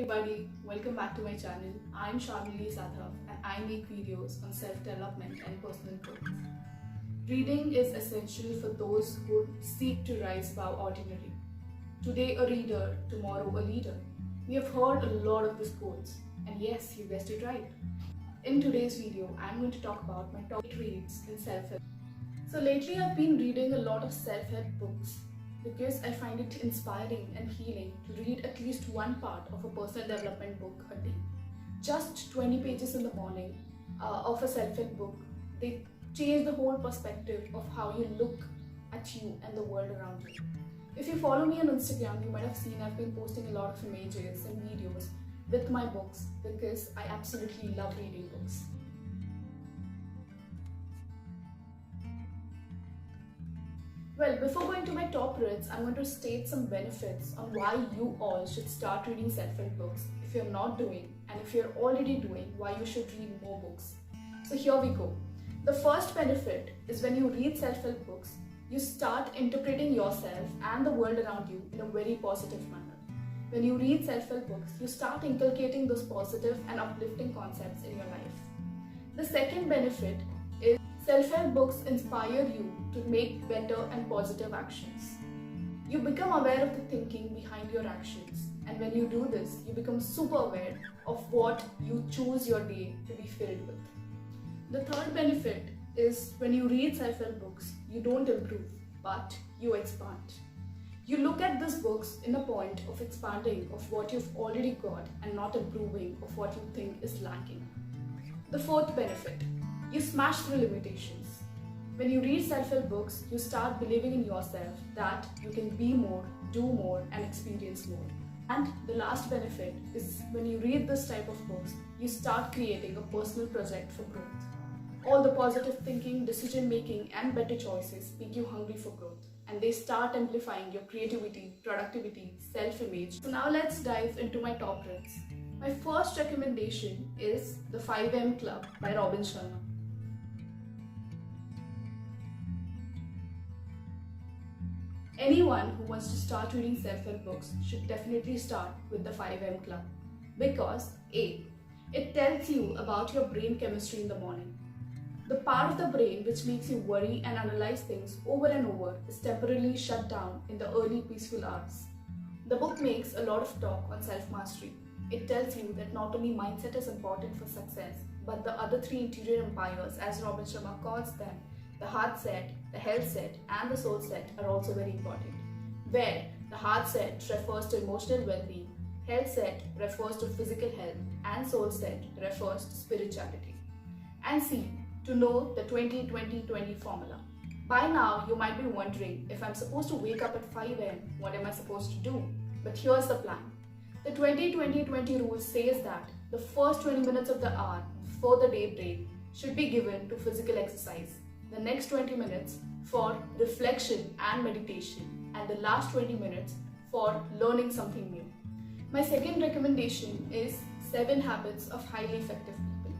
everybody, welcome back to my channel. I'm Shamili Sadhav and I make videos on self-development and personal growth. Reading is essential for those who seek to rise above ordinary. Today a reader, tomorrow a leader. We have heard a lot of these quotes, and yes, you guessed it right. In today's video, I'm going to talk about my top 8 reads in self-help. So lately I've been reading a lot of self-help books because I find it inspiring and healing to read at least one part of a personal development book a day. Just 20 pages in the morning of a self-help book, they change the whole perspective of how you look at you and the world around you. If you follow me on Instagram, you might have seen I've been posting a lot of images and videos with my books because I absolutely love reading books. Well, before going to my top reads, I'm going to state some benefits on why you all should start reading self-help books if you're not doing, and if you're already doing, why you should read more books. So here we go. The first benefit is when you read self-help books, you start interpreting yourself and the world around you in a very positive manner. When you read self-help books, you start inculcating those positive and uplifting concepts in your life. The second benefit is self-help books inspire you to make better and positive actions. You become aware of the thinking behind your actions, and when you do this, you become super aware of what you choose your day to be filled with. The third benefit is when you read self-help books, you don't improve, but you expand. You look at these books in a point of expanding of what you've already got and not improving of what you think is lacking. The fourth benefit, you smash through limitations. When you read self-help books, you start believing in yourself that you can be more, do more, and experience more. And the last benefit is when you read this type of books, you start creating a personal project for growth. All the positive thinking, decision making, and better choices make you hungry for growth, and they start amplifying your creativity, productivity, self-image. So now let's dive into my top reads. My first recommendation is The 5am Club by Robin Sharma. Anyone who wants to start reading self-help books should definitely start with The 5am Club because A. It tells you about your brain chemistry in the morning. The part of the brain which makes you worry and analyze things over and over is temporarily shut down in the early peaceful hours. The book makes a lot of talk on self-mastery. It tells you that not only mindset is important for success, but the other 3 interior empires, as Robin Sharma calls them, the heart set, the health set, and the soul set are also very important. Where the heart set refers to emotional well-being, health set refers to physical health, and soul set refers to spirituality. And C, to know the 20-20-20 formula. By now, you might be wondering, if I'm supposed to wake up at 5 am, what am I supposed to do? But here's the plan. The 20-20-20 rule says that the first 20 minutes of the hour before the day break should be given to physical exercise, the next 20 minutes for reflection and meditation, and the last 20 minutes for learning something new. My second recommendation is 7 Habits of Highly Effective People.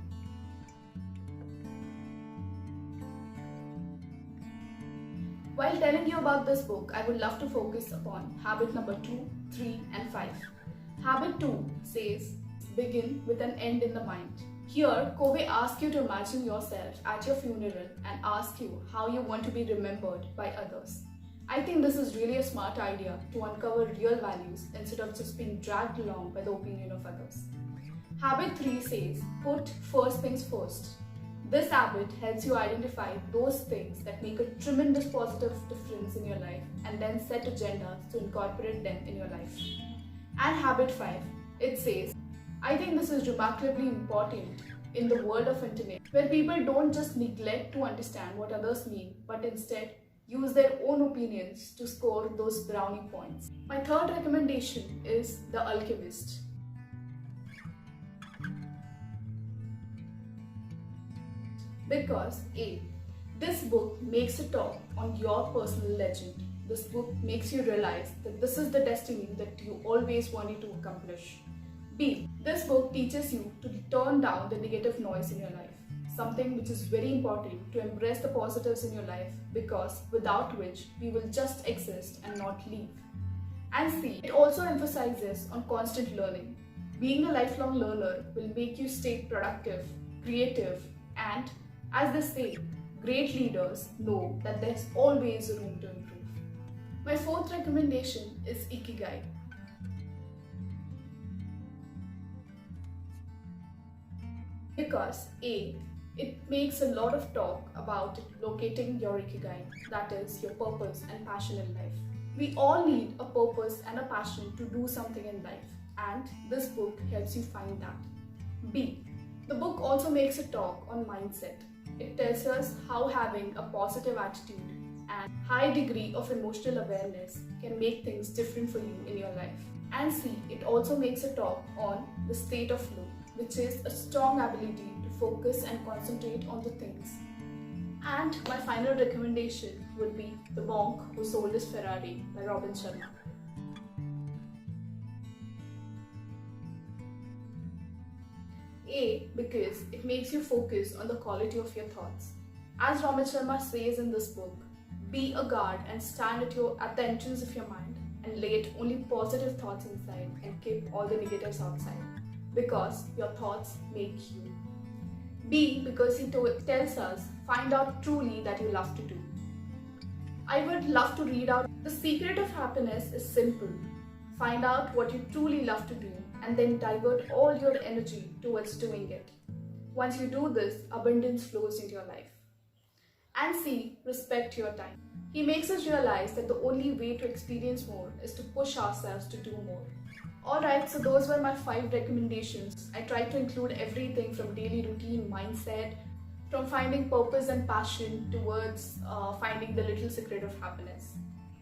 While telling you about this book, I would love to focus upon habit number 2, 3, and 5. Habit 2 says, begin with an end in the mind. Here, Covey asks you to imagine yourself at your funeral and ask you how you want to be remembered by others. I think this is really a smart idea to uncover real values instead of just being dragged along by the opinion of others. Habit 3 says, put first things first. This habit helps you identify those things that make a tremendous positive difference in your life and then set agendas to incorporate them in your life. And habit 5, it says, I think this is remarkably important in the world of internet, where people don't just neglect to understand what others mean, but instead use their own opinions to score those brownie points. My third recommendation is The Alchemist. Because A. This book makes a talk on your personal legend. This book makes you realize that this is the destiny that you always wanted to accomplish. B. This book teaches you to turn down the negative noise in your life, something which is very important to embrace the positives in your life, because without which we will just exist and not leave. And C. It also emphasizes on constant learning. Being a lifelong learner will make you stay productive, creative, and, as they say, great leaders know that there's always room to improve. My fourth recommendation is Ikigai. Because A, it makes a lot of talk about locating your Ikigai, that is, your purpose and passion in life. We all need a purpose and a passion to do something in life, and this book helps you find that. B, the book also makes a talk on mindset. It tells us how having a positive attitude and high degree of emotional awareness can make things different for you in your life. And C, it also makes a talk on the state of flow, which is a strong ability to focus and concentrate on the things. And my final recommendation would be The Monk Who Sold His Ferrari by Robin Sharma. A, because it makes you focus on the quality of your thoughts. As Robin Sharma says in this book, be a guard and stand at the entrance of your mind and let only positive thoughts inside and keep all the negatives outside, because your thoughts make you. B, because he tells us, find out truly that you love to do. I would love to read out, the secret of happiness is simple. Find out what you truly love to do and then divert all your energy towards doing it. Once you do this, abundance flows into your life. And C, respect your time. He makes us realize that the only way to experience more is to push ourselves to do more. Alright, so those were my 5 recommendations. I tried to include everything from daily routine, mindset, from finding purpose and passion towards finding the little secret of happiness.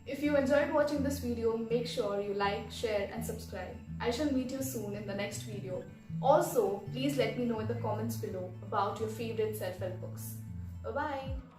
If you enjoyed watching this video, make sure you like, share and subscribe. I shall meet you soon in the next video. Also, please let me know in the comments below about your favorite self-help books. Bye-bye.